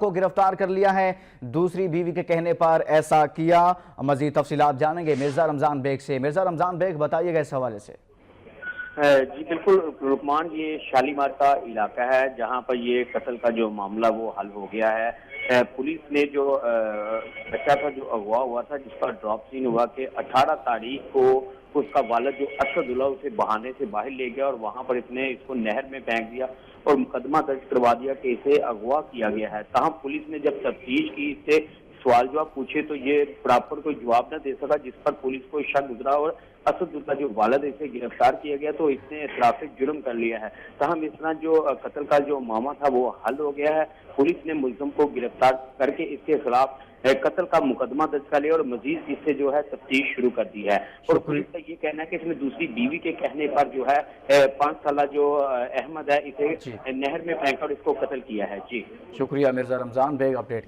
को गिरफ्तार कर लिया है। दूसरी बीवी के कहने पर ऐसा किया। मजीद तफसीलात जानेंगे मिर्जा रमजान बेग से। मिर्जा रमजान बेग, बताइएगा इस हवाले से। जी बिल्कुल रुकमान, ये शालीमार का इलाका है जहां पर ये कत्ल का जो मामला वो हल हो गया है। पुलिस ने जो बच्चा था जो अगवा हुआ था, जिसका ड्रॉप सीन हुआ कि 18 तारीख को उसका वालिद जो असदुल्ला उसे बहाने से बाहर ले गया और वहां पर इसको नहर में फेंक दिया और मुकदमा दर्ज करवा दिया कि इसे अगवा किया गया है। ताहम पुलिस ने जब तफ्तीश की, इससे सवाल जवाब पूछे तो ये प्रॉपर कोई जवाब न दे सका, जिस पर पुलिस को शक गुजरा और असदुल्ला जो वालिद इसे गिरफ्तार किया गया तो इसने इतराफ़ जुर्म कर लिया है। ताहम इस तरह जो कत्ल का जो मामला था वो हल हो गया है। पुलिस ने मुल्ज़िम को गिरफ्तार करके इसके खिलाफ कत्ल का मुकदमा दर्ज कर लिया और मजीद इससे जो है तफ्तीश शुरू कर दी है। और पुलिस का ये कहना है कि इसमें दूसरी बीवी के कहने पर जो है 5 साल जो अहमद है इसे नहर में फेंक कर इसको कत्ल किया है। जी शुक्रिया मिर्जा रमजान बेग अपडेट